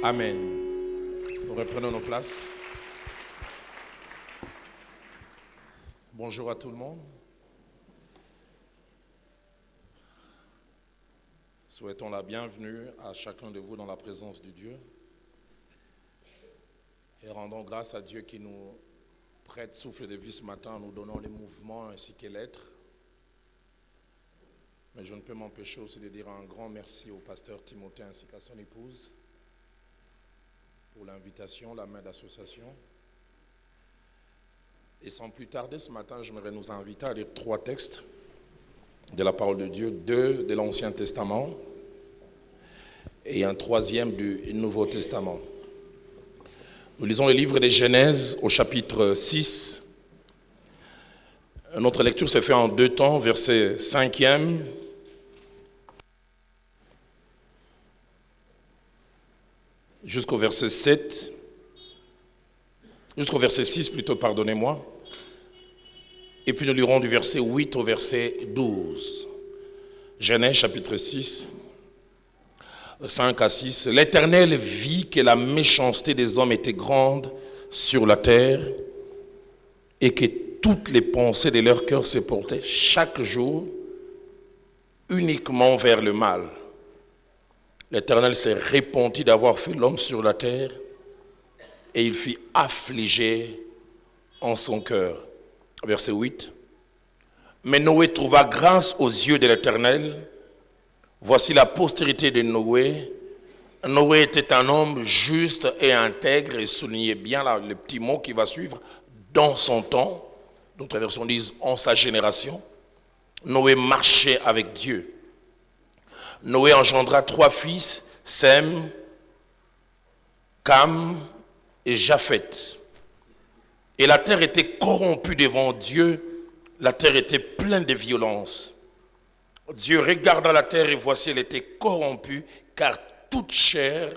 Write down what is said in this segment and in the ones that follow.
Amen. Nous reprenons nos places. Bonjour à tout le monde. Souhaitons la bienvenue à chacun de vous dans la présence de Dieu. Et rendons grâce à Dieu qui nous prête souffle de vie ce matin en nous donnant les mouvements ainsi que l'être. Mais je ne peux m'empêcher aussi de dire un grand merci au pasteur Timothée ainsi qu'à son épouse pour l'invitation, la main d'association. Et sans plus tarder, ce matin, j'aimerais nous inviter à lire 3 textes de la parole de Dieu, 2 de l'Ancien Testament et un 3e du Nouveau Testament. Nous lisons le livre de Genèse au chapitre 6. Notre lecture se fait en 2 temps, verset 5e jusqu'au verset 7, jusqu'au verset 6 plutôt, pardonnez-moi. Et puis nous lirons du verset 8 au verset 12. Genèse chapitre 6, 5 à 6. L'Éternel vit que la méchanceté des hommes était grande sur la terre et que toutes les pensées de leur cœur se portaient chaque jour uniquement vers le mal. L'Éternel s'est repenti d'avoir fait l'homme sur la terre et il fut affligé en son cœur. Verset 8. Mais Noé trouva grâce aux yeux de l'Éternel. Voici la postérité de Noé. Noé était un homme juste et intègre, et soulignez bien là, le petit mot qui va suivre, dans son temps. D'autres versions disent en sa génération. Noé marchait avec Dieu. Noé engendra 3 fils, Sem, Cam et Japheth. Et la terre était corrompue devant Dieu, la terre était pleine de violence. Dieu regarda la terre et voici elle était corrompue, car toute chair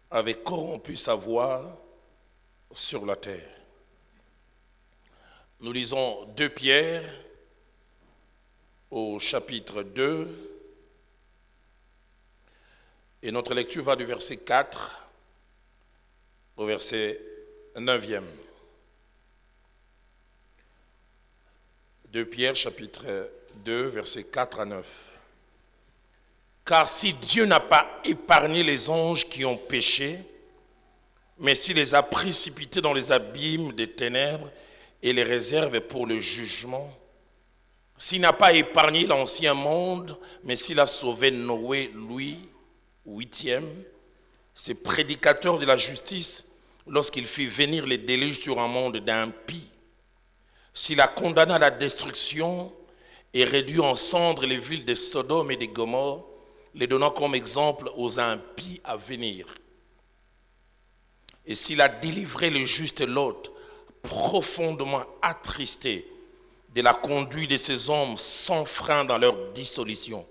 avait corrompu sa voie sur la terre. Nous lisons 2 Pierre au chapitre 2. Et notre lecture va du verset 4 au verset 9e. 2 Pierre, chapitre 2, versets 4 à 9. Car si Dieu n'a pas épargné les anges qui ont péché, mais s'il les a précipités dans les abîmes des ténèbres et les réserve pour le jugement, s'il n'a pas épargné l'ancien monde, mais s'il a sauvé Noé, lui, 8e, ce prédicateur de la justice, lorsqu'il fit venir les déluges sur un monde d'impies, s'il a condamné à la destruction et réduit en cendres les villes de Sodome et de Gomorrhe, les donnant comme exemple aux impies à venir. Et s'il a délivré le juste Lot, profondément attristé de la conduite de ces hommes sans frein dans leur dissolution,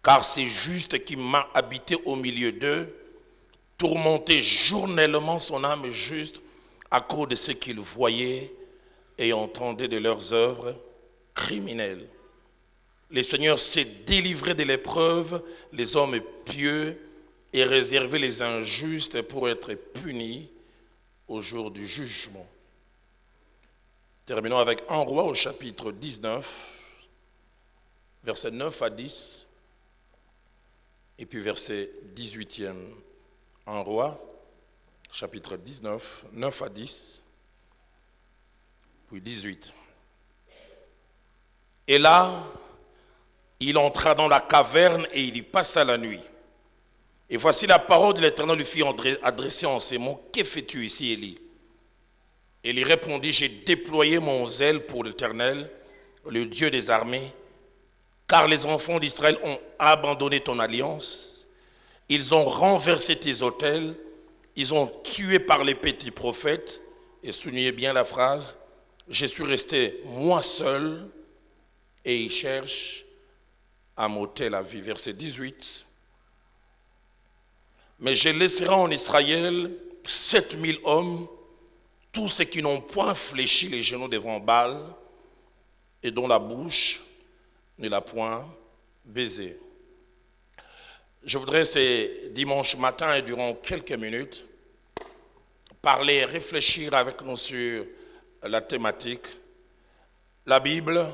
car c'est juste qui m'a habité au milieu d'eux, tourmenté journellement son âme juste à cause de ce qu'il voyait et entendait de leurs œuvres criminelles. Le Seigneur s'est délivré de l'épreuve, les hommes pieux, et réservé les injustes pour être punis au jour du jugement. Terminons avec 1 Roi au chapitre 19, versets 9 à 10. Et puis verset 18e, 1 Roi, chapitre 19, 9 à 10, puis 18. Et là, il entra dans la caverne et il y passa la nuit. Et voici la parole de l'Éternel lui fut adressée en ces mots. Que fais-tu ici, Élie? Élie répondit, j'ai déployé mon zèle pour l'Éternel, le Dieu des armées, car les enfants d'Israël ont abandonné ton alliance, ils ont renversé tes autels, ils ont tué par l'épée tes prophètes, et soulignez bien la phrase, je suis resté moi seul, et ils cherchent à m'ôter la vie. Verset 18. Mais je laisserai en Israël 7000 hommes, tous ceux qui n'ont point fléchi les genoux devant Baal, et dont la bouche ne l'a point baisé. Je voudrais, ce dimanche matin et durant quelques minutes, parler, réfléchir avec nous sur la thématique, la Bible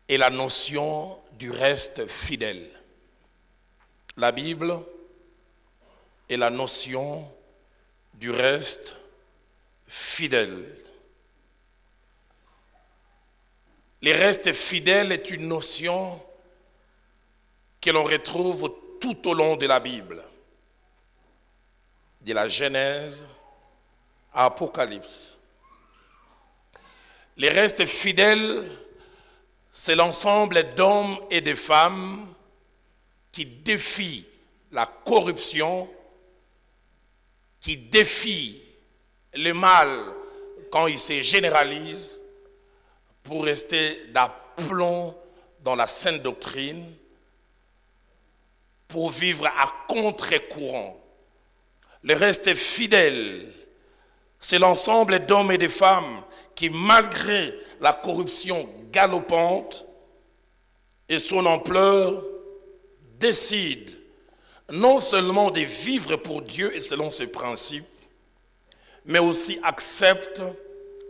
et la notion du reste fidèle. La Bible et la notion du reste fidèle. Le reste fidèle est une notion que l'on retrouve tout au long de la Bible, de la Genèse à Apocalypse. Le reste fidèle, c'est l'ensemble d'hommes et de femmes qui défient la corruption, qui défient le mal quand il se généralise pour rester d'aplomb dans la sainte doctrine, pour vivre à contre-courant. Le reste fidèle, c'est l'ensemble d'hommes et de femmes qui, malgré la corruption galopante et son ampleur, décident non seulement de vivre pour Dieu et selon ses principes, mais aussi acceptent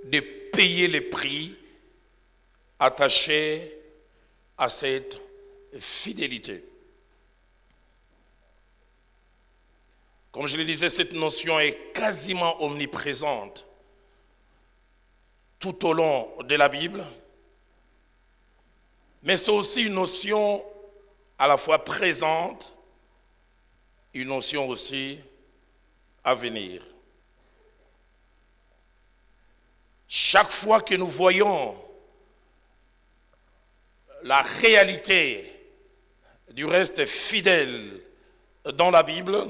de payer les prix attachés à cette fidélité. Comme je le disais, cette notion est quasiment omniprésente tout au long de la Bible, mais c'est aussi une notion à la fois présente, une notion aussi à venir. Chaque fois que nous voyons la réalité du reste fidèle dans la Bible,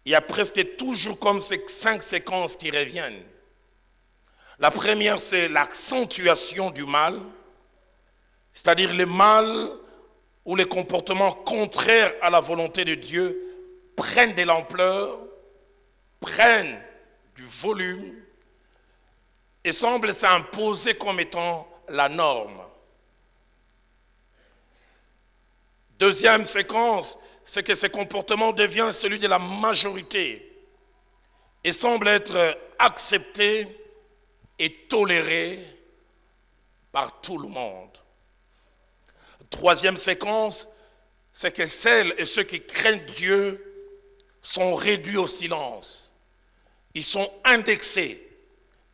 il y a presque toujours comme ces 5 séquences qui reviennent. La première, c'est l'accentuation du mal, c'est-à-dire le mal ou les comportements contraires à la volonté de Dieu prennent de l'ampleur, prennent du volume et semblent s'imposer comme étant la norme. Deuxième séquence, c'est que ce comportement devient celui de la majorité et semble être accepté et toléré par tout le monde. Troisième séquence, c'est que celles et ceux qui craignent Dieu sont réduits au silence. Ils sont indexés,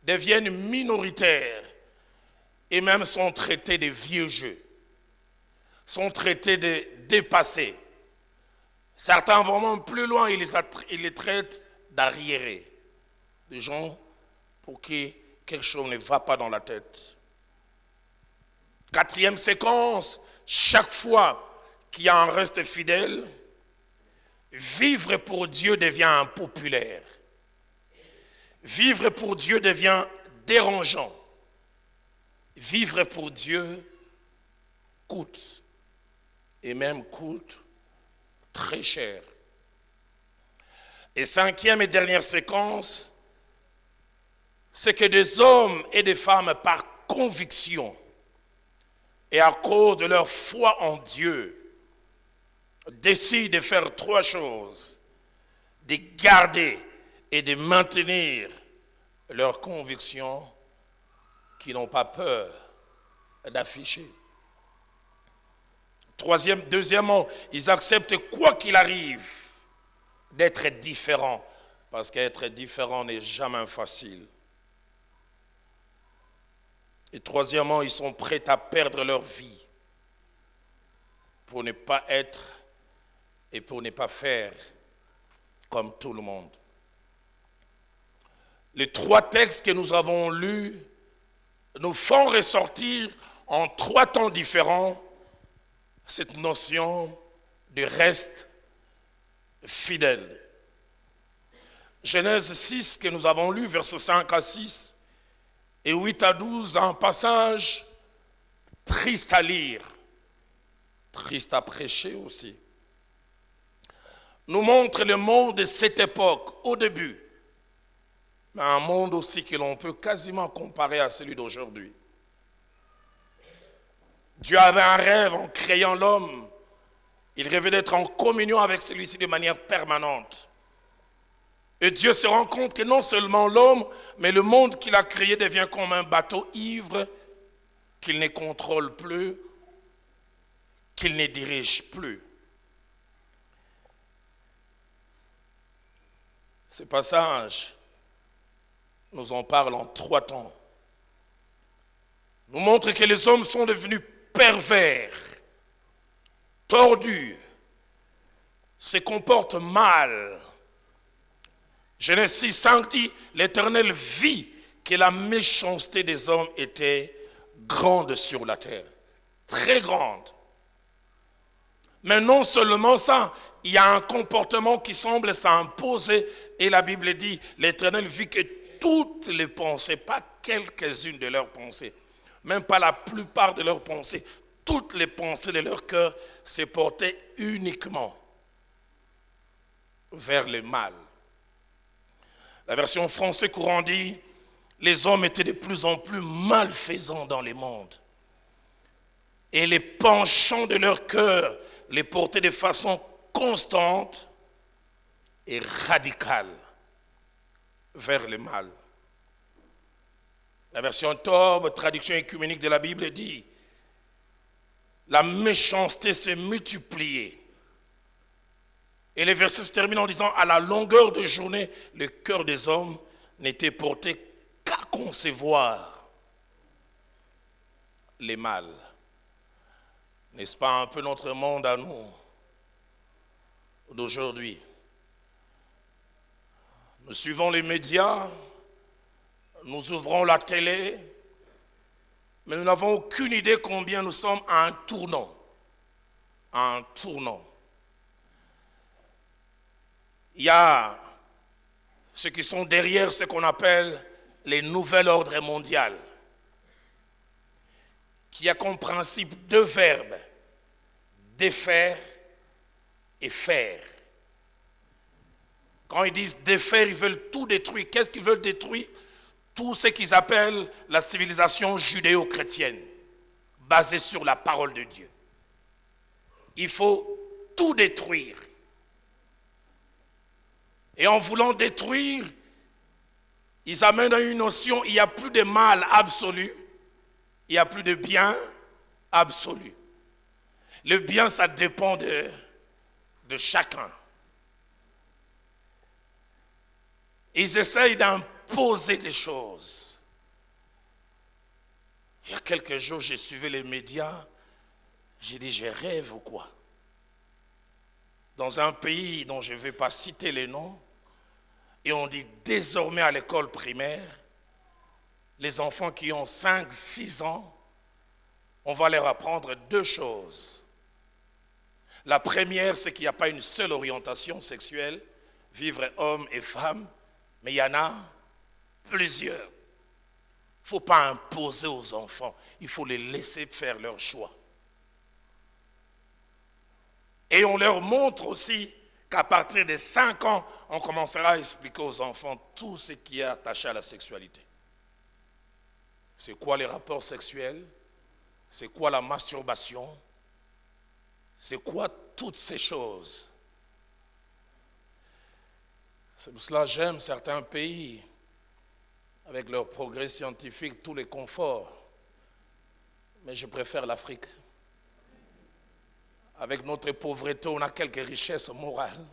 deviennent minoritaires et même sont traités de vieux jeux, sont traités de dépassés. Certains vont même plus loin, ils les traitent d'arriérés, des gens pour qui quelque chose ne va pas dans la tête. Quatrième séquence, chaque fois qu'il y a un reste fidèle, vivre pour Dieu devient impopulaire. Vivre pour Dieu devient dérangeant. Vivre pour Dieu coûte, et même coûte très cher. Et cinquième et dernière séquence, c'est que des hommes et des femmes par conviction et à cause de leur foi en Dieu décident de faire 3 choses: de garder et de maintenir leurs convictions qu'ils n'ont pas peur d'afficher. Deuxièmement, ils acceptent quoi qu'il arrive d'être différents, parce qu'être différent n'est jamais facile. Et troisièmement, ils sont prêts à perdre leur vie pour ne pas être et pour ne pas faire comme tout le monde. Les 3 textes que nous avons lus nous font ressortir en 3 temps différents cette notion de reste fidèle. Genèse 6 que nous avons lu, versets 5 à 6 et 8 à 12, un passage triste à lire, triste à prêcher aussi, nous montre le monde de cette époque au début, mais un monde aussi que l'on peut quasiment comparer à celui d'aujourd'hui. Dieu avait un rêve en créant l'homme Il rêvait d'être en communion avec celui-ci de manière permanente. Et Dieu se rend compte que non seulement l'homme, mais le monde qu'il a créé devient comme un bateau ivre qu'il ne contrôle plus, qu'il ne dirige plus. Ce passage nous en parle en 3 temps. Nous montre que les hommes sont devenus pervers, tordus, se comportent mal. Genèse 5 dit, l'Éternel vit que la méchanceté des hommes était grande sur la terre, très grande. Mais non seulement ça, il y a un comportement qui semble s'imposer et la Bible dit, l'Éternel vit que toutes les pensées, pas quelques-unes de leurs pensées, même pas la plupart de leurs pensées, toutes les pensées de leur cœur se portaient uniquement vers le mal. La version française courant dit, les hommes étaient de plus en plus malfaisants dans le monde. Et les penchants de leur cœur les portaient de façon constante et radicale vers le mal. La version Torbe, traduction écuménique de la Bible, dit la méchanceté s'est multipliée. Et les versets se terminent en disant à la longueur de journée, le cœur des hommes n'était porté qu'à concevoir les mal. N'est-ce pas un peu notre monde à nous d'aujourd'hui? Nous suivons les médias, nous ouvrons la télé, mais nous n'avons aucune idée combien nous sommes à un tournant. À un tournant. Il y a ceux qui sont derrière ce qu'on appelle les nouvel ordre mondial, qui a comme principe 2 verbes, défaire et faire. Quand ils disent défaire, ils veulent tout détruire. Qu'est-ce qu'ils veulent détruire? Tout ce qu'ils appellent la civilisation judéo-chrétienne, basée sur la parole de Dieu. Il faut tout détruire. Et en voulant détruire, ils amènent à une notion, il n'y a plus de mal absolu, il n'y a plus de bien absolu. Le bien, ça dépend de chacun. Ils essayent d'imposer des choses. Il y a quelques jours, j'ai suivi les médias, j'ai dit, je rêve ou quoi? Dans un pays dont je ne vais pas citer les noms, et on dit désormais à l'école primaire, les enfants qui ont 5-6 ans, on va leur apprendre 2 choses. La première, c'est qu'il n'y a pas une seule orientation sexuelle, vivre homme et femme, mais il y en a plusieurs. Il ne faut pas imposer aux enfants, il faut les laisser faire leur choix. Et on leur montre aussi qu'à partir de 5 ans, on commencera à expliquer aux enfants tout ce qui est attaché à la sexualité. C'est quoi les rapports sexuels? C'est quoi la masturbation? C'est quoi toutes ces choses? C'est pour cela que j'aime certains pays, avec leur progrès scientifique, tous les conforts. Mais je préfère l'Afrique. Avec notre pauvreté, on a quelques richesses morales.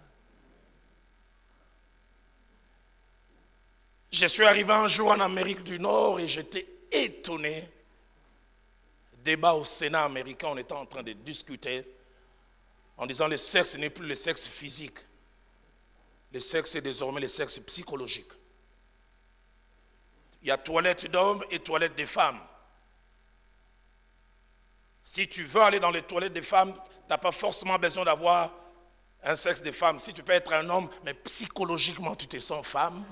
Je suis arrivé un jour en Amérique du Nord et j'étais étonné. Débat au Sénat américain, on était en train de discuter en disant le sexe n'est plus le sexe physique. Le sexe est désormais le sexe psychologique. Il y a toilette d'hommes et toilette des femmes. Si tu veux aller dans les toilettes des femmes, tu n'as pas forcément besoin d'avoir un sexe de femme. Si tu peux être un homme, mais psychologiquement tu te sens femme.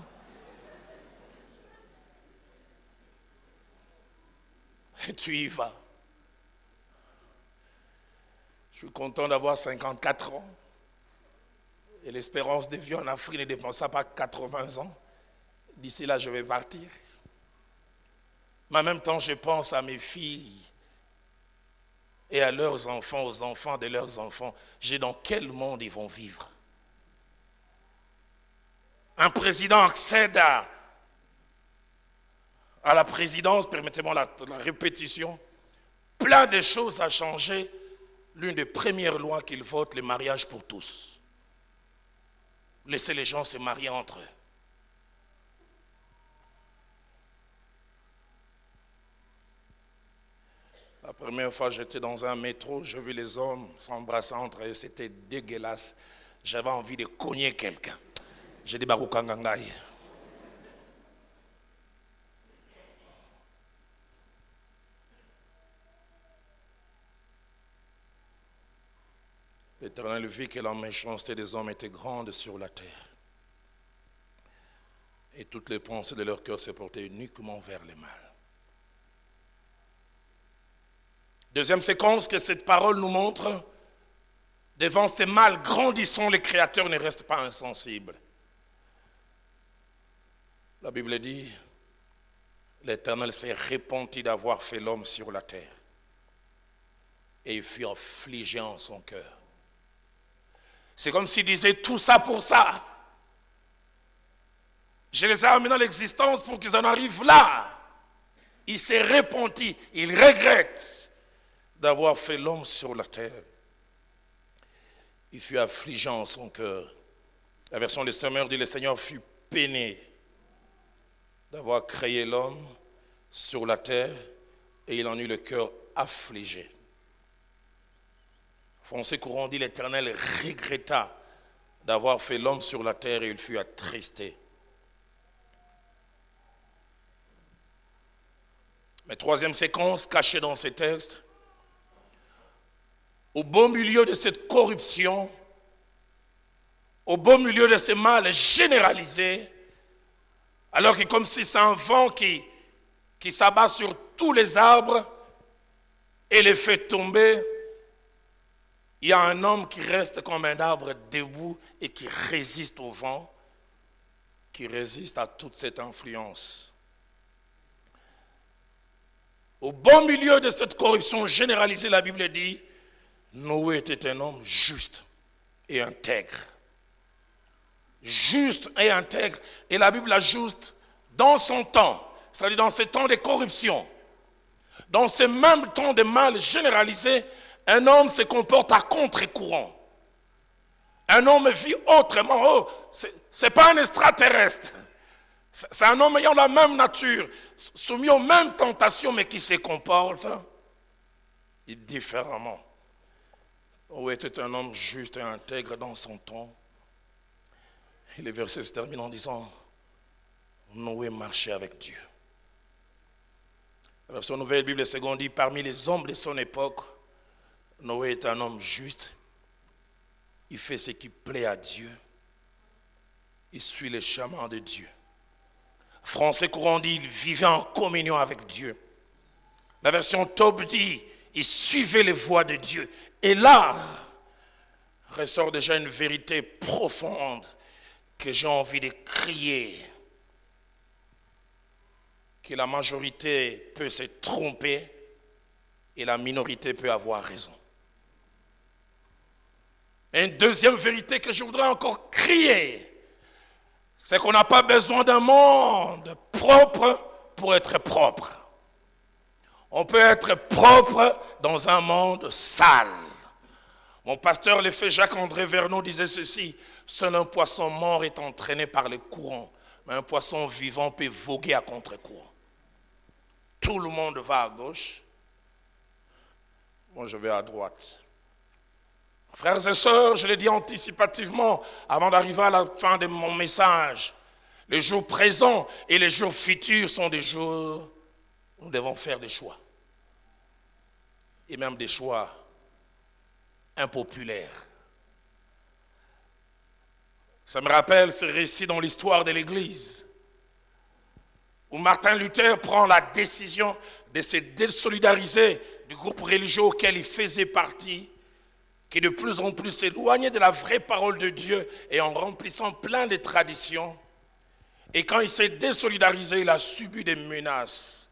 Et tu y vas. Je suis content d'avoir 54 ans. Et l'espérance de vie en Afrique ne dépasse pas 80 ans. D'ici là, je vais partir. Mais en même temps, je pense à mes filles et à leurs enfants, aux enfants de leurs enfants. Dans quel monde ils vont vivre? Un président accède à la présidence, permettez-moi la répétition, plein de choses à changer. L'une des premières lois qu'il vote, le mariage pour tous. Laisser les gens se marier entre eux. La première fois j'étais dans un métro, je vis les hommes s'embrasser entre eux, c'était dégueulasse. J'avais envie de cogner quelqu'un. J'ai dit Baroukangangaï. L'Éternel vit que la méchanceté des hommes était grande sur la terre. Et toutes les pensées de leur cœur se portaient uniquement vers le mal. Deuxième séquence que cette parole nous montre, devant ces mal grandissants, les créateurs ne restent pas insensibles. La Bible dit, l'Éternel s'est repenti d'avoir fait l'homme sur la terre. Et il fut affligé en son cœur. C'est comme s'il disait tout ça pour ça. Je les ai amenés dans l'existence pour qu'ils en arrivent là. Il s'est repenti, il regrette d'avoir fait l'homme sur la terre. Il fut affligé en son cœur. La version des Semeurs dit, le Seigneur fut peiné d'avoir créé l'homme sur la terre et il en eut le cœur affligé. Français courant dit, l'Éternel regretta d'avoir fait l'homme sur la terre et il fut attristé. Mais troisième séquence cachée dans ces textes, au beau milieu de cette corruption, au beau milieu de ce mal généralisé, alors que comme si c'est un vent qui s'abat sur tous les arbres et les fait tomber, il y a un homme qui reste comme un arbre debout et qui résiste au vent, qui résiste à toute cette influence. Au bon milieu de cette corruption généralisée, la Bible dit, Noé était un homme juste et intègre. Juste et intègre. Et la Bible ajoute, dans son temps, c'est-à-dire dans ces temps de corruption, dans ces mêmes temps de mal généralisé, un homme se comporte à contre-courant. Un homme vit autrement. Oh, c'est pas un extraterrestre. C'est un homme ayant la même nature, soumis aux mêmes tentations, mais qui se comporte différemment. Noé était un homme juste et intègre dans son temps. Et les versets se terminent en disant, Noé marchait avec Dieu. La version Nouvelle Bible seconde dit, parmi les hommes de son époque, Noé est un homme juste. Il fait ce qui plaît à Dieu. Il suit les chemins de Dieu. Français courant dit, il vivait en communion avec Dieu. La version Taube dit, il suivait les voies de Dieu. Et là, ressort déjà une vérité profonde que j'ai envie de crier. Que la majorité peut se tromper et la minorité peut avoir raison. Une deuxième vérité que je voudrais encore crier, c'est qu'on n'a pas besoin d'un monde propre pour être propre. On peut être propre dans un monde sale. Mon pasteur, l'effet Jacques-André Verneau, disait ceci, seul un poisson mort est entraîné par les courants, mais un poisson vivant peut voguer à contre-courant. Tout le monde va à gauche, moi je vais à droite. Frères et sœurs, je l'ai dit anticipativement avant d'arriver à la fin de mon message. Les jours présents et les jours futurs sont des jours où nous devons faire des choix. Et même des choix impopulaires. Ça me rappelle ce récit dans l'histoire de l'Église, où Martin Luther prend la décision de se désolidariser du groupe religieux auquel il faisait partie, qui de plus en plus s'éloignait de la vraie parole de Dieu et en remplissant plein de traditions. Et quand il s'est désolidarisé, il a subi des menaces.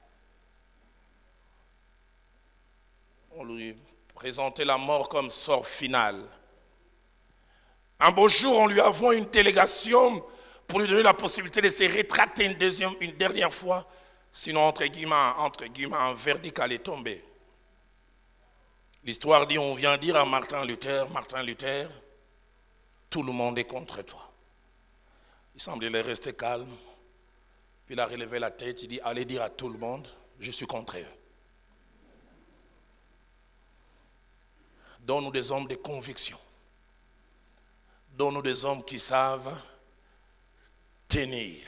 On lui présenter la mort comme sort final. Un beau jour, on lui envoie une délégation pour lui donner la possibilité de se rétracter une dernière fois. Sinon, entre guillemets, un verdict allait tomber. L'histoire dit, on vient dire à Martin Luther, tout le monde est contre toi. Il semblait rester calme. Puis il a relevé la tête, il dit, allez dire à tout le monde, je suis contre eux. Donne-nous des hommes de conviction. Donne-nous des hommes qui savent tenir.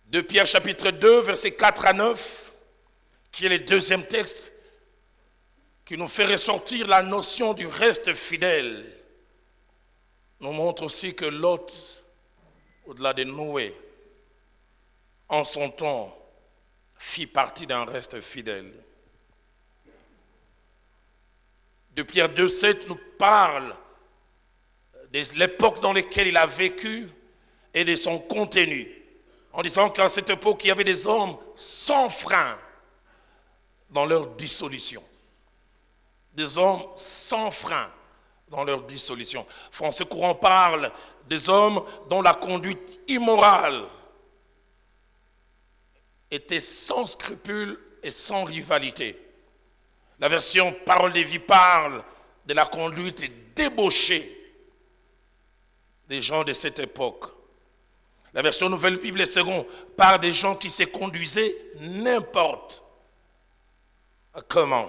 2 Pierre chapitre 2, versets 4 à 9, qui est le deuxième texte, qui nous fait ressortir la notion du reste fidèle, nous montre aussi que Lot, au-delà de Noé, en son temps, fit partie d'un reste fidèle. 2 Pierre 2, 7 nous parle de l'époque dans laquelle il a vécu et de son contenu, en disant qu'à cette époque, il y avait des hommes sans frein dans leur dissolution. Des hommes sans frein dans leur dissolution. Français courant parle des hommes dont la conduite immorale était sans scrupule et sans rivalité. La version Parole de vie parle de la conduite débauchée des gens de cette époque. La version Nouvelle Bible Seconde parle des gens qui se conduisaient n'importe comment.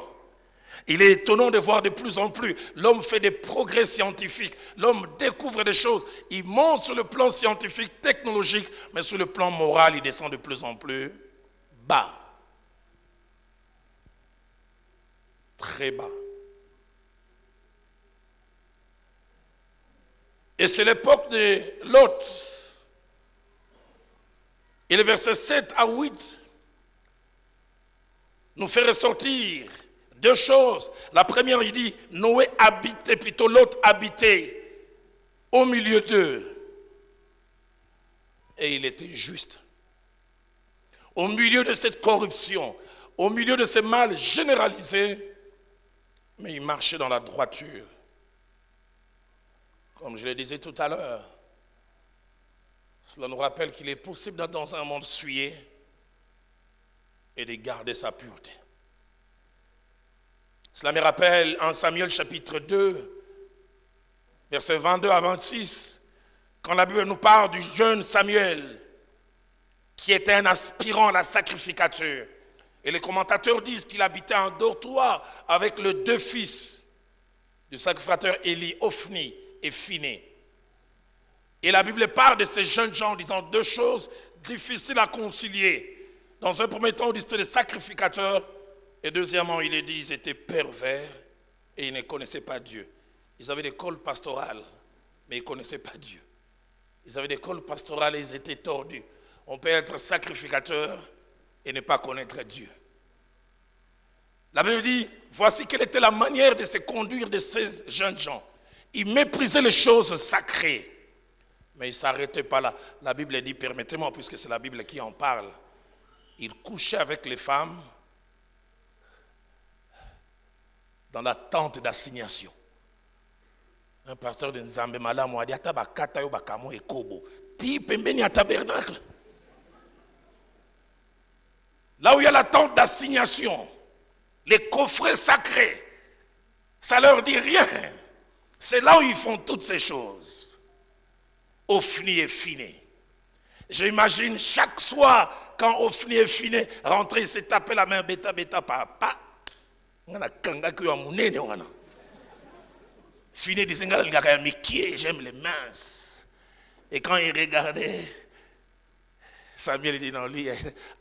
Il est étonnant de voir de plus en plus, l'homme fait des progrès scientifiques, l'homme découvre des choses, il monte sur le plan scientifique, technologique, mais sur le plan moral, il descend de plus en plus bas. Très bas. Et c'est l'époque de Lot. Et le verset 7 à 8 nous fait ressortir deux choses. La première, il dit, Noé habitait, plutôt Lot habitait au milieu d'eux. Et il était juste. Au milieu de cette corruption, au milieu de ce mal généralisé, mais il marchait dans la droiture. Comme je le disais tout à l'heure, cela nous rappelle qu'il est possible d'être dans un monde souillé et de garder sa pureté. Cela me rappelle 1 Samuel chapitre 2, versets 22 à 26, quand la Bible nous parle du jeune Samuel qui était un aspirant à la sacrificature. Et les commentateurs disent qu'il habitait en dortoir avec les deux fils du sacrificateur Élie, Ophni et Phiné. Et la Bible parle de ces jeunes gens en disant deux choses difficiles à concilier. Dans un premier temps, on dit que c'était des sacrificateurs. Et deuxièmement, il est dit qu'ils étaient pervers et ils ne connaissaient pas Dieu. Ils avaient des cols pastorales, mais ils ne connaissaient pas Dieu. Ils avaient des cols pastorales et ils étaient tordus. On peut être sacrificateur et ne pas connaître Dieu. La Bible dit, voici quelle était la manière de se conduire de ces jeunes gens. Ils méprisaient les choses sacrées, mais ils ne s'arrêtaient pas là. La Bible dit, permettez-moi, puisque c'est la Bible qui en parle, ils couchaient avec les femmes dans la tente d'assignation. Un pasteur de Nzambe Malamu a dit, atabakata yo bakamo ekobo, ti pembeni à tabernacle. Là où il y a la tente d'assignation, les coffrets sacrés, ça leur dit rien. C'est là où ils font toutes ces choses. Ophni et Phiné. J'imagine chaque soir, quand Ophni et Phiné rentraient, ils se tapaient la main, bêta, papa. Phiné disait, j'aime les minces. Et quand il regardait, Samuel dit non, lui,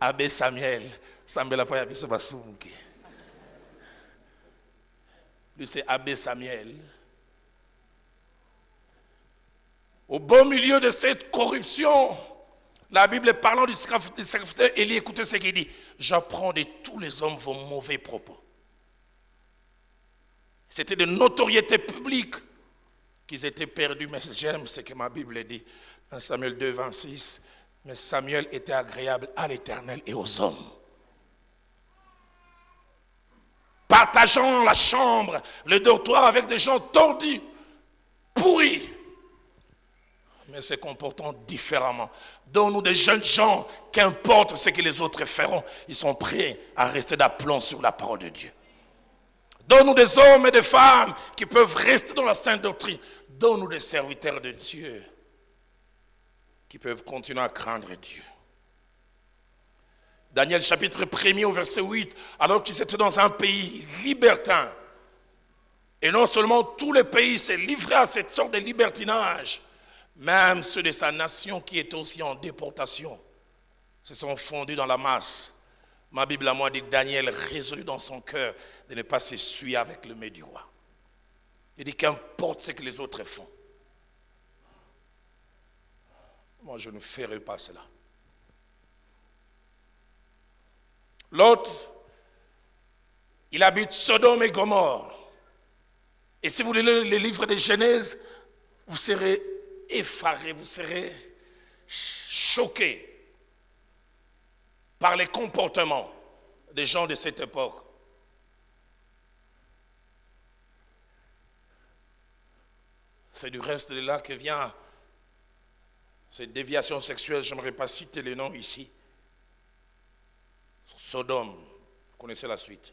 Abbé Samuel a pas yabiso basumke. Lui, c'est Abbé Samuel. Au beau milieu de cette corruption, la Bible parlant du sacrificateur Élie, écoutez ce qu'il dit. J'apprends de tous les hommes vos mauvais propos. C'était de notoriété publique qu'ils étaient perdus, mais j'aime ce que ma Bible dit. 1 Samuel 2, 26. Mais Samuel était agréable à l'Éternel et aux hommes. partageant la chambre, le dortoir avec des gens tordus, pourris, mais se comportant différemment. Donne-nous des jeunes gens, qu'importe ce que les autres feront, ils sont prêts à rester d'aplomb sur la parole de Dieu. Donne-nous des hommes et des femmes qui peuvent rester dans la sainte doctrine. Donne-nous des serviteurs de Dieu qui peuvent continuer à craindre Dieu. Daniel chapitre 1er au verset 8, alors qu'ils étaient dans un pays libertin, et non seulement tous les pays s'est livré à cette sorte de libertinage, même ceux de sa nation qui étaient aussi en déportation se sont fondus dans la masse. Ma Bible à moi dit Daniel résolut dans son cœur de ne pas s'essuyer avec le mets du roi. Il dit qu'importe ce que les autres font, moi je ne ferai pas cela. L'autre, il habite Sodome et Gomorrhe. Et si vous lisez les livres de Genèse, vous serez effarés, vous serez choqués par les comportements des gens de cette époque. C'est du reste de là que vient cette déviation sexuelle. Je n'aimerais pas citer les noms ici. Sodome, vous connaissez la suite.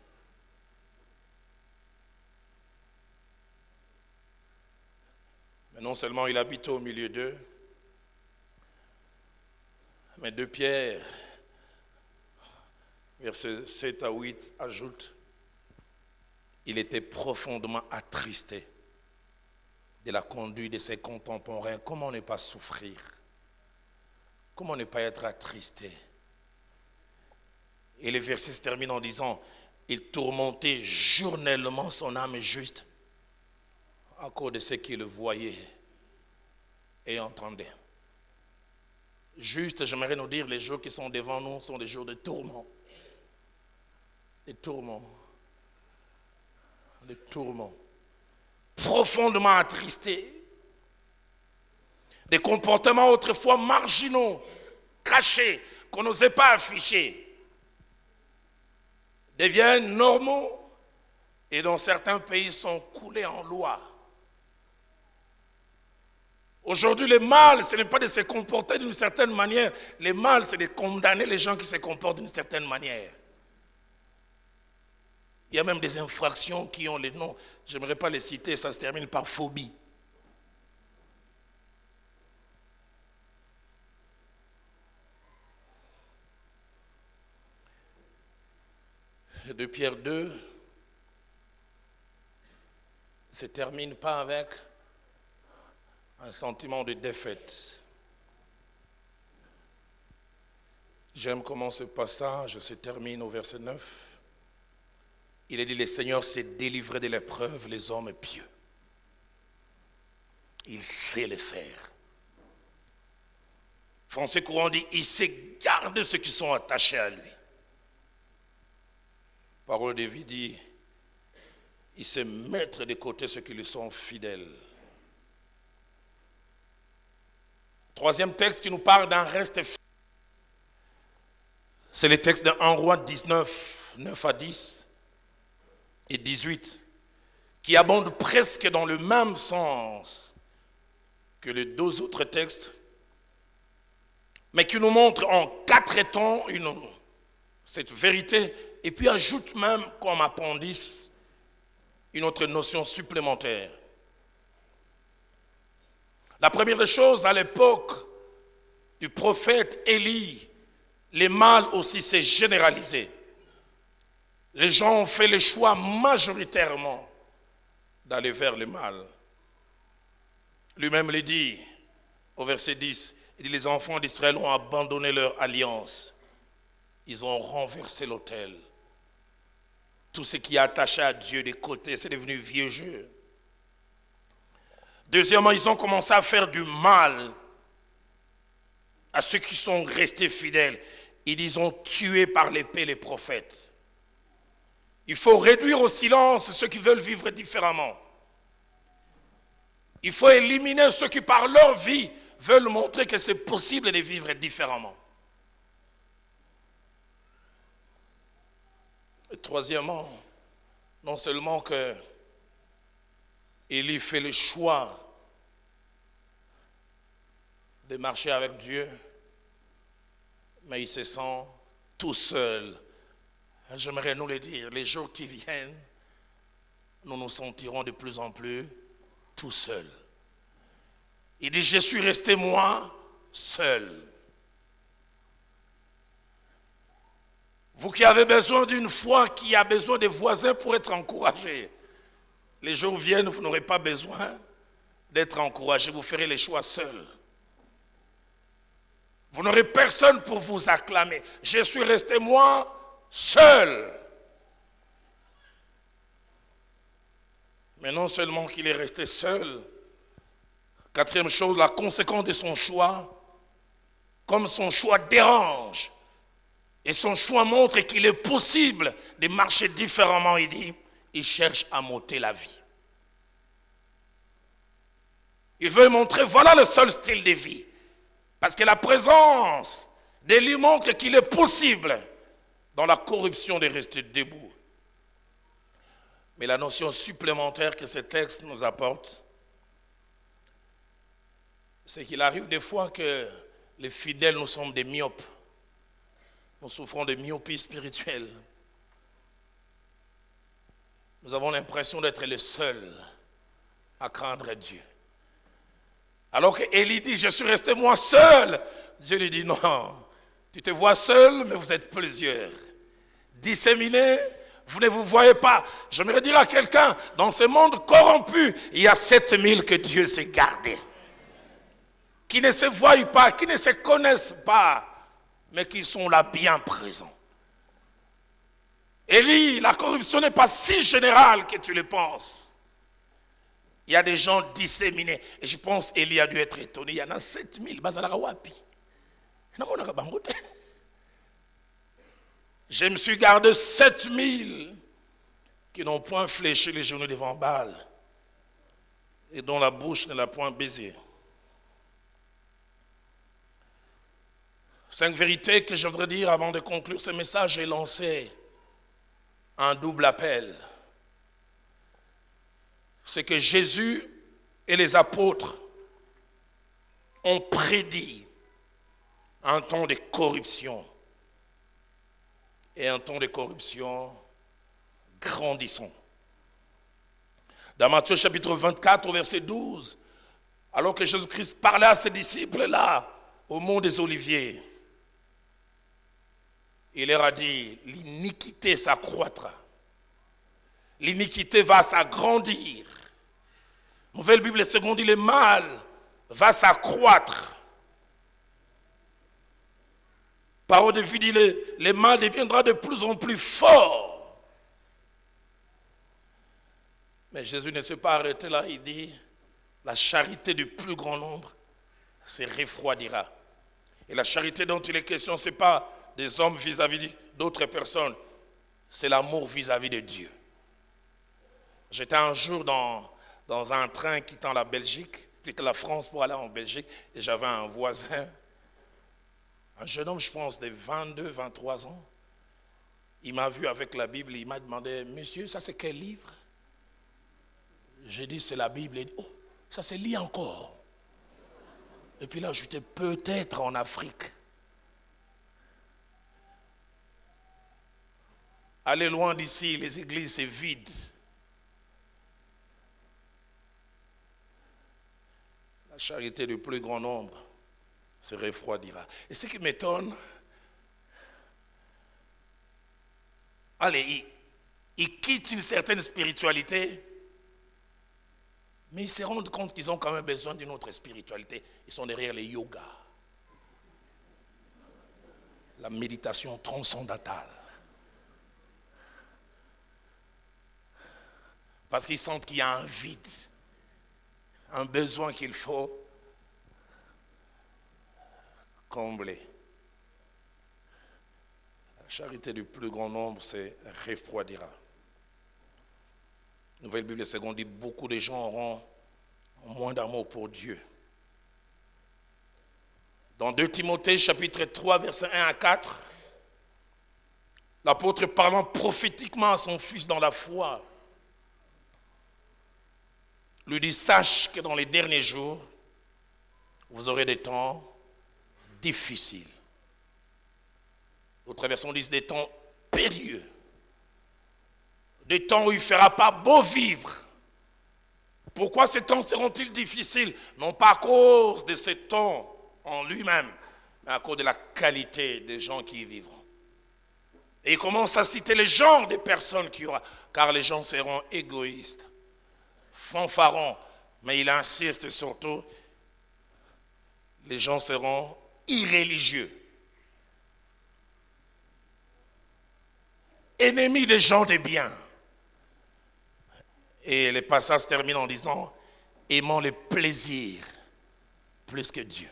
Mais non seulement il habitait au milieu d'eux, mais 2 Pierre, versets 7 à 8, ajoute, il était profondément attristé de la conduite de ses contemporains. Comment ne pas souffrir? Comment ne pas être attristé? Et le verset se termine en disant, il tourmentait journellement son âme juste à cause de ce qu'il voyait et entendait. Juste, j'aimerais nous dire, les jours qui sont devant nous sont des jours de tourment. Des tourments. Des tourments. Profondément attristés. Des comportements autrefois marginaux, cachés, qu'on n'osait pas afficher, deviennent normaux et dans certains pays sont coulés en loi. Aujourd'hui, le mal, ce n'est pas de se comporter d'une certaine manière. Le mal, c'est de condamner les gens qui se comportent d'une certaine manière. Il y a même des infractions qui ont les noms, je n'aimerais pas les citer, ça se termine par phobie. De Pierre 2 se termine pas avec un sentiment de défaite. J'aime comment ce passage se termine au verset 9. Il est dit, le Seigneur s'est délivré de l'épreuve, les hommes pieux. Il sait le faire. Français courant dit, il sait garder ceux qui sont attachés à lui. Parole de vie dit, il sait mettre de côté ceux qui lui sont fidèles. Troisième texte qui nous parle d'un reste fidèle, c'est le texte de 1 Roi 19, 9 à 10 et 18, qui abonde presque dans le même sens que les 2 autres textes, mais qui nous montre en 4 temps cette vérité, et puis ajoute même comme appendice une autre notion supplémentaire. La première des choses, à l'époque du prophète Élie, le mal aussi s'est généralisé. Les gens ont fait le choix majoritairement d'aller vers le mal. Lui-même le dit au verset 10, il dit, les enfants d'Israël ont abandonné leur alliance. Ils ont renversé l'autel. Tout ce qui est attaché à Dieu des côtés, c'est devenu vieux jeu. Deuxièmement, ils ont commencé à faire du mal à ceux qui sont restés fidèles. Ils ont tué par l'épée les prophètes. Il faut réduire au silence ceux qui veulent vivre différemment. Il faut éliminer ceux qui par leur vie veulent montrer que c'est possible de vivre différemment. Et troisièmement, Non seulement que Élie fait le choix de marcher avec Dieu, mais il se sent tout seul. J'aimerais nous le dire, les jours qui viennent, nous nous sentirons de plus en plus tout seuls. Il dit, je suis resté moi seul. Vous qui avez besoin d'une foi, qui a besoin des voisins pour être encouragés, les jours viennent, vous n'aurez pas besoin d'être encouragés, vous ferez les choix seuls. Vous n'aurez personne pour vous acclamer. Je suis resté moi seul. Mais non seulement qu'il est resté seul, quatrième chose, la conséquence de son choix, comme son choix dérange, et son choix montre qu'il est possible de marcher différemment, il dit, il cherche à m'ôter la vie. Il veut montrer, voilà le seul style de vie. Parce que la présence d'Élie montre qu'il est possible dans la corruption de rester debout. Mais la notion supplémentaire que ce texte nous apporte, c'est qu'il arrive des fois que les fidèles, nous sommes des myopes. Nous souffrons de myopie spirituelle. Nous avons l'impression d'être les seuls à craindre Dieu. Alors qu'Élie dit, je suis resté moi seul. Dieu lui dit, non, tu te vois seul, mais vous êtes plusieurs. Disséminés, vous ne vous voyez pas. J'aimerais dire à quelqu'un, dans ce monde corrompu, il y a 7000 que Dieu s'est gardé. Qui ne se voient pas, qui ne se connaissent pas, mais qui sont là bien présents. Élie, la corruption n'est pas si générale que tu le penses. Il y a des gens disséminés. Et je pense qu'Élie a dû être étonné. Il y en a 7000. Je me suis gardé 7000 qui n'ont point fléché les genoux devant Baal et dont la bouche ne l'a point baisé. 5 vérités que je voudrais dire avant de conclure ce message. J'ai lancé un double appel. C'est que Jésus et les apôtres ont prédit un temps de corruption et un temps de corruption grandissant. Dans Matthieu chapitre 24 au verset 12, alors que Jésus-Christ parlait à ses disciples là, au mont des Oliviers, il leur a dit, l'iniquité s'accroîtra. L'iniquité va s'agrandir. Nouvelle Bible seconde dit, le mal va s'accroître. Parole de vie dit, le mal deviendra de plus en plus fort. Mais Jésus ne s'est pas arrêté là, il dit, la charité du plus grand nombre se refroidira. Et la charité dont il est question, ce n'est pas des hommes vis-à-vis d'autres personnes, c'est l'amour vis-à-vis de Dieu. J'étais un jour dans un train quittant la Belgique, quittant la France pour aller en Belgique, et j'avais un voisin, un jeune homme, je pense, de 22, 23 ans. Il m'a vu avec la Bible, il m'a demandé, monsieur, ça c'est quel livre? J'ai dit, c'est la Bible. Il dit, oh, ça se lit encore. Et puis là, j'étais peut-être en Afrique. Allez loin d'ici, les églises, c'est vide. La charité du plus grand nombre se refroidira. Et ce qui m'étonne, allez, ils quittent une certaine spiritualité, mais ils se rendent compte qu'ils ont quand même besoin d'une autre spiritualité. Ils sont derrière les yogas, la méditation transcendantale. Parce qu'ils sentent qu'il y a un vide, un besoin qu'il faut combler. La charité du plus grand nombre se refroidira. Nouvelle Bible seconde dit, beaucoup de gens auront moins d'amour pour Dieu. Dans 2 Timothée chapitre 3 versets 1 à 4, l'apôtre parlant prophétiquement à son fils dans la foi, lui dit, sache que dans les derniers jours, vous aurez des temps difficiles. D'autres versions disent des temps périlleux. Des temps où il ne fera pas beau vivre. Pourquoi ces temps seront-ils difficiles? Non pas à cause de ces temps en lui-même, mais à cause de la qualité des gens qui y vivront. Et il commence à citer les genres de personnes qu'il y aura, car les gens seront égoïstes, fanfarons, mais il insiste surtout, les gens seront irréligieux, ennemis des gens de bien. Et les passages terminent en disant, aimant le plaisir plus que Dieu.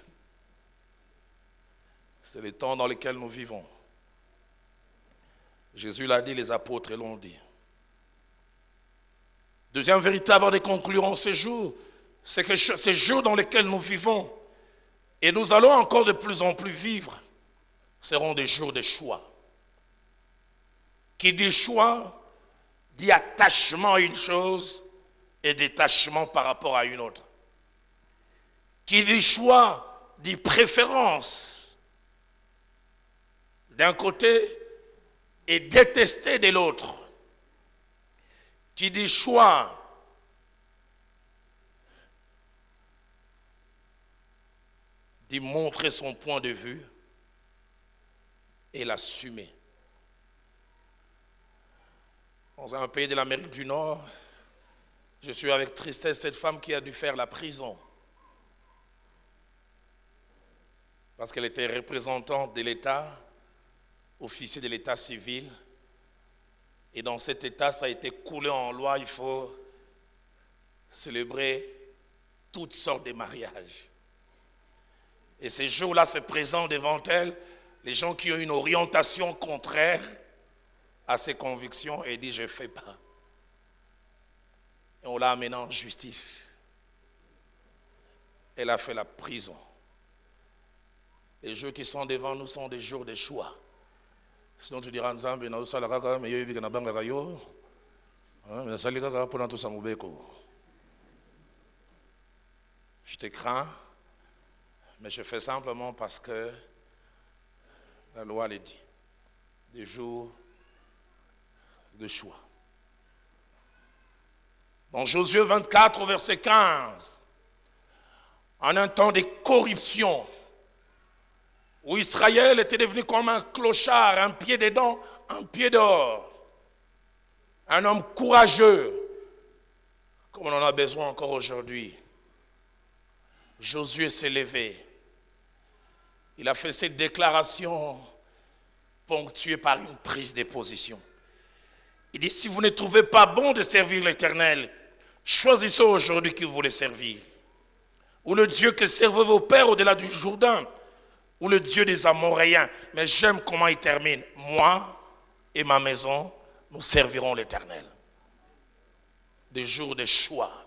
C'est le temps dans lequel nous vivons. Jésus l'a dit, les apôtres l'ont dit. Deuxième vérité avant de conclure en ces jours, c'est que ces jours dans lesquels nous vivons, et nous allons encore de plus en plus vivre, seront des jours de choix. Qui dit choix, dit attachement à une chose et détachement par rapport à une autre. Qui dit choix, dit préférence d'un côté et détester de l'autre. Qui dit choix, dit montrer son point de vue et l'assumer. Dans un pays de l'Amérique du Nord, je suis avec tristesse cette femme qui a dû faire la prison parce qu'elle était représentante de l'État, officier de l'État civil, et dans cet État, ça a été coulé en loi, il faut célébrer toutes sortes de mariages. Et ces jours-là se présentent devant elle les gens qui ont une orientation contraire à ses convictions et dit je ne fais pas. Et on l'a amenée en justice. Elle a fait la prison. Les jours qui sont devant nous sont des jours de choix. Sinon tu diras Nzambe na usala kaka mais yobi kana banga kayo. Mais sali kaka pour tout ça mubeko. Je te crains, mais je fais simplement parce que la loi le dit. Des jours de choix. Dans Josué 24, verset 15, en un temps de corruption, où Israël était devenu comme un clochard, un pied dedans, un pied dehors, un homme courageux, comme on en a besoin encore aujourd'hui. Josué s'est levé. Il a fait cette déclaration ponctuée par une prise de position. Il dit, si vous ne trouvez pas bon de servir l'Éternel, choisissez aujourd'hui qui vous voulez servir. Ou le Dieu que servaient vos pères au-delà du Jourdain, ou le Dieu des Amoréens. Mais j'aime comment il termine. Moi et ma maison, nous servirons l'Éternel. Des jours de choix.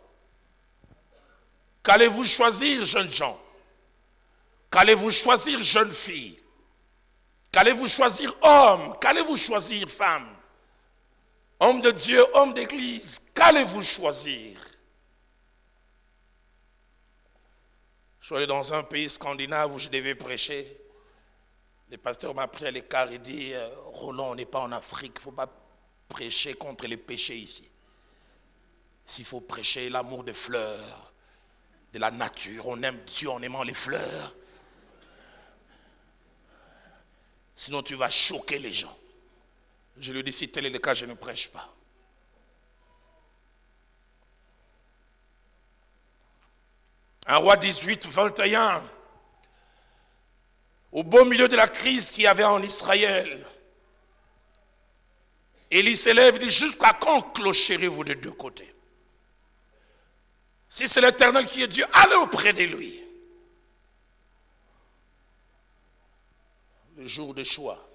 Qu'allez-vous choisir, jeunes gens? Qu'allez-vous choisir, jeunes filles? Qu'allez-vous choisir, hommes? Qu'allez-vous choisir, femmes? Homme de Dieu, homme d'église, qu'allez-vous choisir? Je suis allé dans un pays scandinave où je devais prêcher. Le pasteur m'a pris à l'écart et dit, Roland, on n'est pas en Afrique, il ne faut pas prêcher contre les péchés ici. S'il faut prêcher l'amour des fleurs, de la nature, on aime Dieu en aimant les fleurs. Sinon tu vas choquer les gens. Je lui dis, si tel est le cas, je ne prêche pas. Un roi 18, 21, au beau milieu de la crise qu'il y avait en Israël, Élie s'élève et dit, jusqu'à quand clocherez-vous de deux côtés? Si c'est l'Éternel qui est Dieu, allez auprès de lui. Le jour des choix.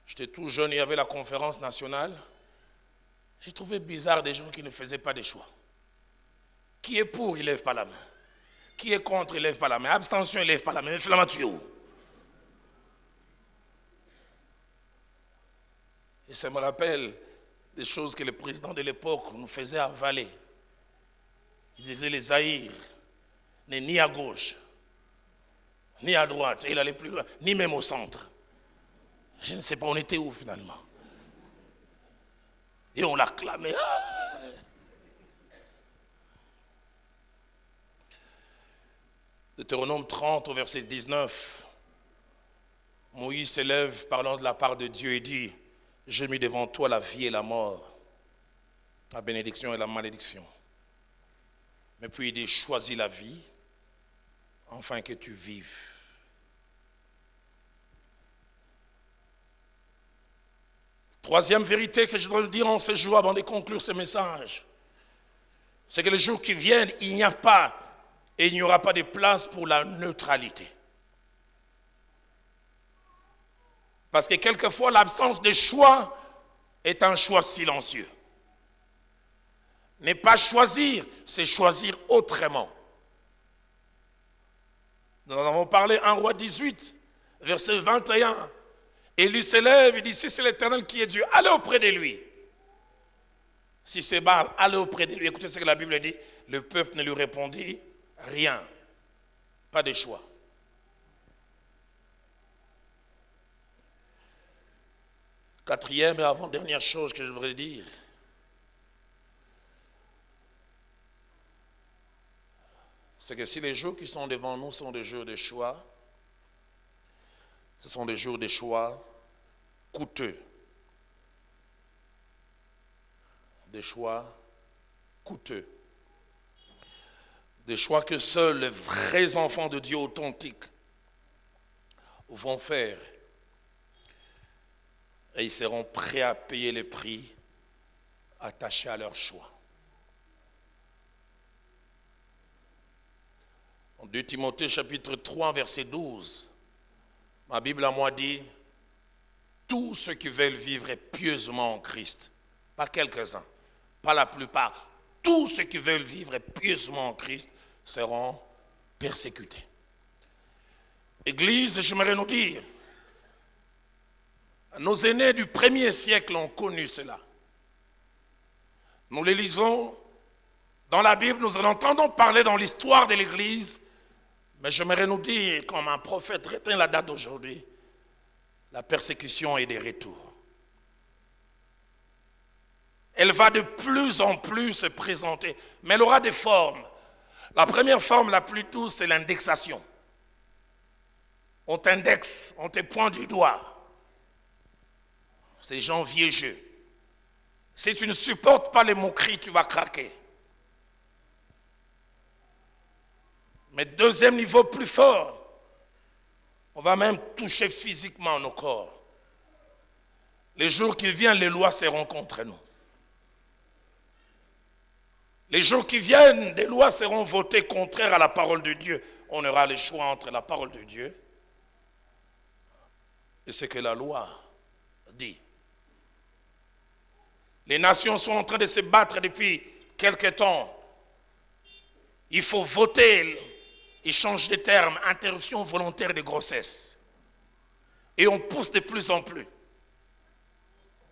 J'étais tout jeune, il y avait la conférence nationale. J'ai trouvé bizarre des gens qui ne faisaient pas de choix. Qui est pour, il ne lève pas la main. Qui est contre, il ne lève pas la main. Abstention, il ne lève pas la main. Mais finalement, tu es où? Et ça me rappelle des choses que le président de l'époque nous faisait avaler. Il disait les Zaïre n'est ni à gauche, ni à droite, et il allait plus loin, ni même au centre. Je ne sais pas, on était où finalement? Et on l'acclamait. Ah! Deutéronome 30 au verset 19. Moïse s'élève parlant de la part de Dieu et dit: j'ai mis devant toi la vie et la mort, la bénédiction et la malédiction. Mais puis il dit: choisis la vie, afin que tu vives. Troisième vérité que je dois le dire en ce jour avant de conclure ce message, c'est que les jours qui viennent, il n'y a pas et il n'y aura pas de place pour la neutralité. Parce que quelquefois, l'absence de choix est un choix silencieux. Ne pas choisir, c'est choisir autrement. Nous en avons parlé en Roi 18, verset 21. Élie s'élève et dit: si c'est l'Éternel qui est Dieu, allez auprès de lui. Si c'est Baal, allez auprès de lui. Écoutez ce que la Bible dit. Le peuple ne lui répondit rien. Pas de choix. Quatrième et avant-dernière chose que je voudrais dire, c'est que si les jours qui sont devant nous sont des jours de choix, ce sont des jours de choix coûteux. Des choix coûteux. Des choix que seuls les vrais enfants de Dieu authentiques vont faire. Et ils seront prêts à payer les prix attachés à leur choix. En 2 Timothée chapitre 3 verset 12, ma Bible à moi dit: tous ceux qui veulent vivre pieusement en Christ, pas quelques-uns, pas la plupart, tous ceux qui veulent vivre pieusement en Christ seront persécutés. Église, j'aimerais nous dire, nos aînés du 1er siècle ont connu cela. Nous les lisons dans la Bible, nous en entendons parler dans l'histoire de l'Église, mais j'aimerais nous dire, comme un prophète retient la date d'aujourd'hui, la persécution est de retour. Elle va de plus en plus se présenter, mais elle aura des formes. La première forme, la plus douce, c'est l'indexation. On t'indexe, on te pointe du doigt. Ces gens vieux. Si tu ne supportes pas les moqueries, tu vas craquer. Mais deuxième niveau plus fort, on va même toucher physiquement nos corps. Les jours qui viennent, les lois seront contre nous. Les jours qui viennent, des lois seront votées contraires à la parole de Dieu. On aura le choix entre la parole de Dieu et ce que la loi dit. Les nations sont en train de se battre depuis quelque temps. Il faut voter, ils changent de terme, interruption volontaire de grossesse. Et on pousse de plus en plus.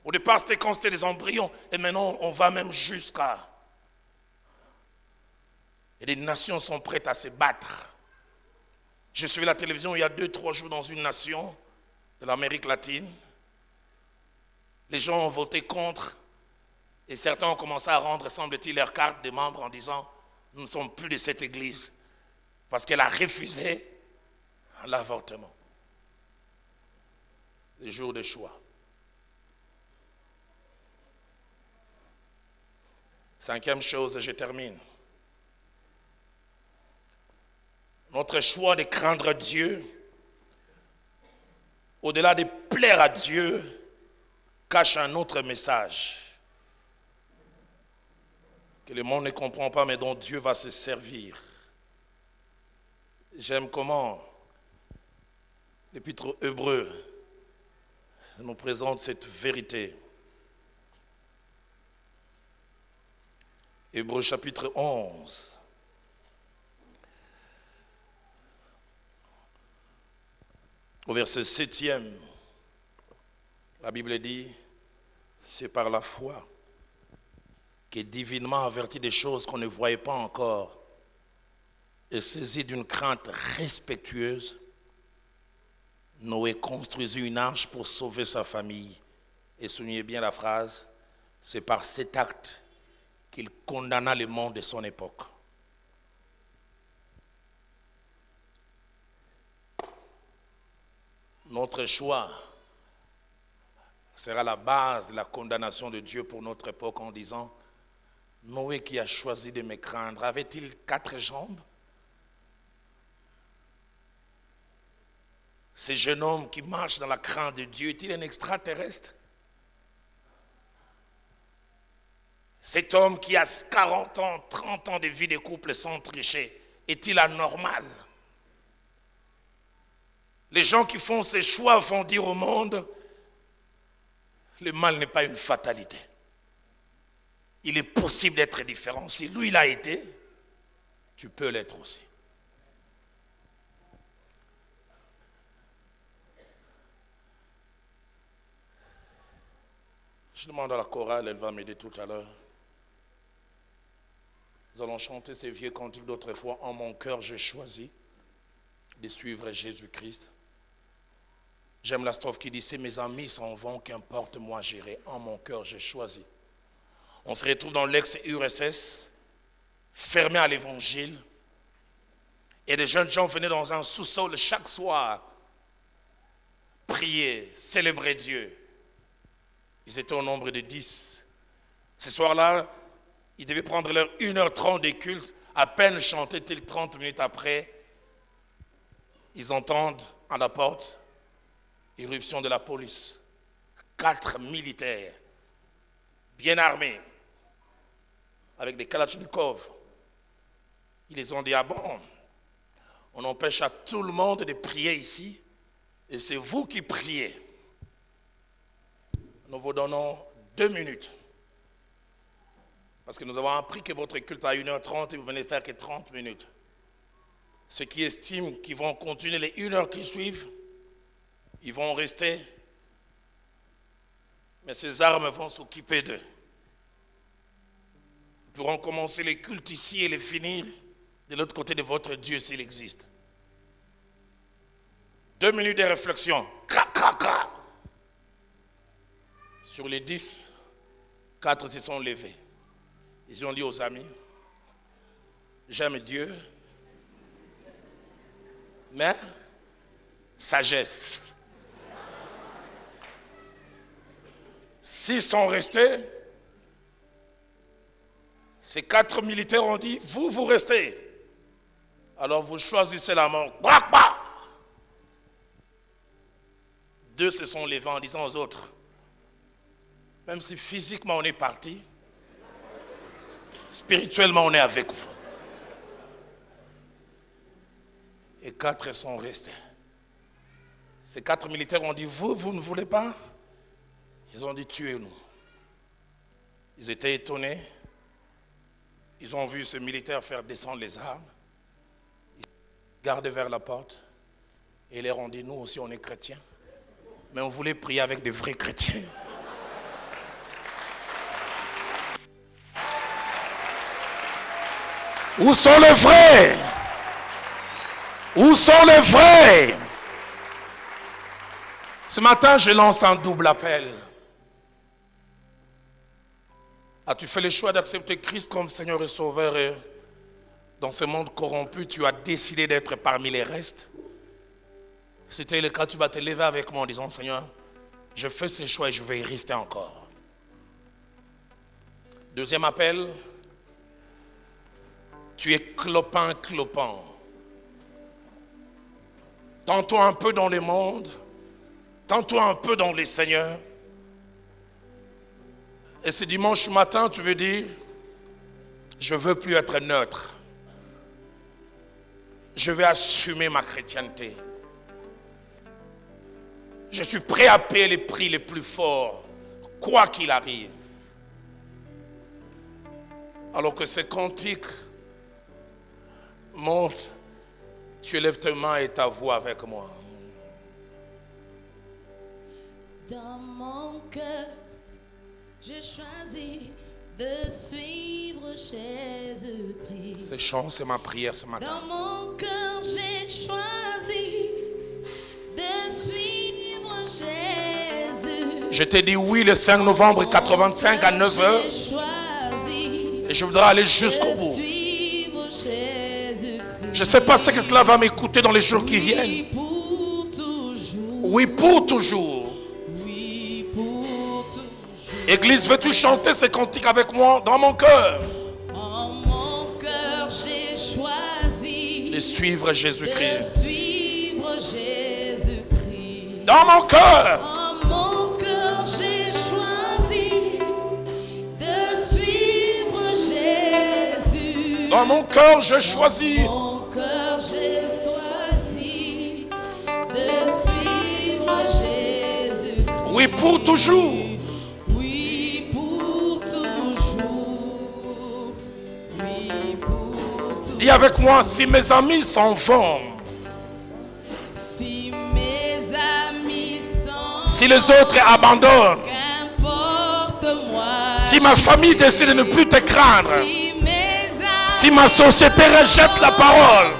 Au départ, c'était quand c'était des embryons, et maintenant, on va même jusqu'à... Et les nations sont prêtes à se battre. Je suis à la télévision il y a 2-3 jours dans une nation de l'Amérique latine. Les gens ont voté contre et certains ont commencé à rendre, semble-t-il, leurs cartes des membres en disant: nous ne sommes plus de cette église parce qu'elle a refusé l'avortement. Les jours de choix. Cinquième chose, et je termine. Notre choix de craindre Dieu, au-delà de plaire à Dieu, cache un autre message que le monde ne comprend pas, mais dont Dieu va se servir. J'aime comment l'Épître aux Hébreux nous présente cette vérité. Hébreux chapitre 11. Au verset 7e, la Bible dit: c'est par la foi qui est divinement averti des choses qu'on ne voyait pas encore et saisi d'une crainte respectueuse, Noé construisit une arche pour sauver sa famille. Et soulignez bien la phrase, c'est par cet acte qu'il condamna le monde de son époque. Notre choix sera la base de la condamnation de Dieu pour notre époque en disant, Noé qui a choisi de me craindre, avait-il 4 jambes? Ce jeune homme qui marche dans la crainte de Dieu, est-il un extraterrestre? Cet homme qui a 40 ans, 30 ans de vie de couple sans tricher, est-il anormal? Les gens qui font ces choix vont dire au monde, le mal n'est pas une fatalité. Il est possible d'être différent. Si lui l'a été, tu peux l'être aussi. Je demande à la chorale, elle va m'aider tout à l'heure. Nous allons chanter ces vieux cantiques d'autrefois. En mon cœur, j'ai choisi de suivre Jésus-Christ. J'aime la strophe qui dit, si mes amis s'en vont, qu'importe, moi j'irai. En mon cœur, j'ai choisi. On se retrouve dans l'ex-URSS, fermé à l'évangile. Et des jeunes gens venaient dans un sous-sol chaque soir, prier, célébrer Dieu. Ils étaient au nombre de 10. Ce soir-là, ils devaient prendre leur 1h30 de culte. À peine chantaient-ils 30 minutes après. Ils entendent à la porte, irruption de la police. 4 militaires, bien armés, avec des kalachnikovs. Ils les ont dit, ah bon, on empêche à tout le monde de prier ici, et c'est vous qui priez. Nous vous donnons 2 minutes. Parce que nous avons appris que votre culte a 1h30 et vous venez faire que 30 minutes. Ceux qui estiment qu'ils vont continuer les 1 heure qui suivent, ils vont rester. Mais ces armes vont s'occuper d'eux. Nous pourrons commencer les cultes ici et les finir de l'autre côté de votre Dieu s'il existe. 2 minutes de réflexion. Sur les 10, 4 se sont levés. Ils ont dit aux amis, j'aime Dieu, mais sagesse. 6 sont restés. Ces 4 militaires ont dit, vous restez. Alors vous choisissez la mort. 2 se sont levés en disant aux autres, même si physiquement on est parti, spirituellement on est avec vous. Et 4 sont restés. Ces 4 militaires ont dit, vous ne voulez pas? Ils ont dit, tuez-nous. Ils étaient étonnés. Ils ont vu ces militaires faire descendre les armes. Ils gardaient vers la porte. Et ils leur ont dit, nous aussi on est chrétiens. Mais on voulait prier avec des vrais chrétiens. Où sont les vrais? Où sont les vrais? Ce matin, je lance un double appel. As-tu fait le choix d'accepter Christ comme Seigneur et Sauveur et dans ce monde corrompu, tu as décidé d'être parmi les restes? Si c'est le cas, tu vas te lever avec moi en disant, Seigneur, je fais ce choix et je vais y rester encore. Deuxième appel, tu es clopin. Tantôt un peu dans le monde, tantôt un peu dans les seigneurs. Et ce dimanche matin, tu veux dire, je ne veux plus être neutre. Je vais assumer ma chrétienté. Je suis prêt à payer les prix les plus forts, quoi qu'il arrive. Alors que ce cantique monte, tu élèves tes mains et ta voix avec moi. Dans mon cœur, j'ai choisi de suivre Jésus-Christ. Ces chants, c'est ma prière ce matin. Dans mon cœur, j'ai choisi de suivre Jésus. Je t'ai dit oui le 5 novembre 85 à 9 h. Et je voudrais aller jusqu'au bout. Je ne sais pas ce que cela va m'écouter dans les jours qui viennent. Oui, pour toujours. Église, veux-tu chanter ces cantiques avec moi dans mon cœur? En mon cœur, j'ai choisi de suivre Jésus-Christ. de suivre Jésus-Christ. Dans mon cœur. En mon cœur, j'ai choisi de suivre Jésus. Dans mon cœur, je choisis. Dans mon cœur, j'ai choisi de suivre Jésus. Oui, pour toujours. Oui, pour toujours. Oui, pour toujours. Dis avec moi, si mes amis s'en vont, Si mes amis sont, si les autres abandonnent, qu'importe moi. si ma famille décide de ne plus te craindre, Si mes amis, si ma société rejette la parole,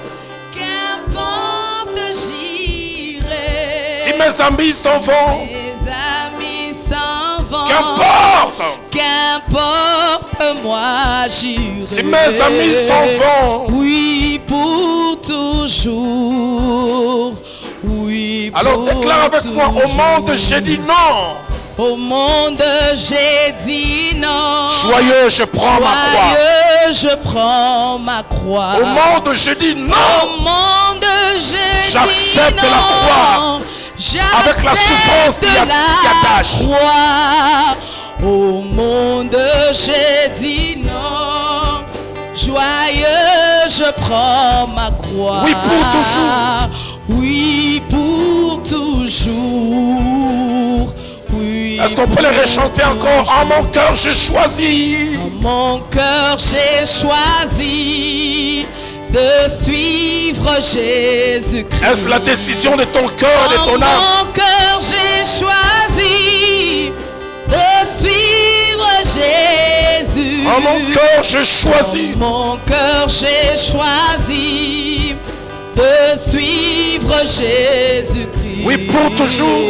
qu'importe j'irai. si mes amis s'en vont, Mes amis s'en vont. qu'importe, Qu'importe moi j'irai. si mes amis s'en vont, Oui, pour toujours. Oui, alors pour déclare avec moi, au monde j'ai dit non. Au monde j'ai dit non. Joyeux, je prends ma croix. Joyeux, je prends ma croix. Au monde je dis non. Au monde j'ai dit non. J'accepte la croix. Avec la souffrance qui attache. Croix. Au monde j'ai dit non. Joyeux, je prends ma croix. Oui, pour toujours. Oui, pour toujours. Oui. Est-ce qu'on peut le rechanter encore? En mon cœur, j'ai choisi. En mon cœur, j'ai choisi de suivre Jésus-Christ. Est-ce la décision de ton cœur et de ton âme? En mon cœur, j'ai choisi de suivre Jésus. En mon cœur, j'ai choisi. En mon cœur, j'ai choisi de suivre Jésus-Christ. Oui, pour toujours.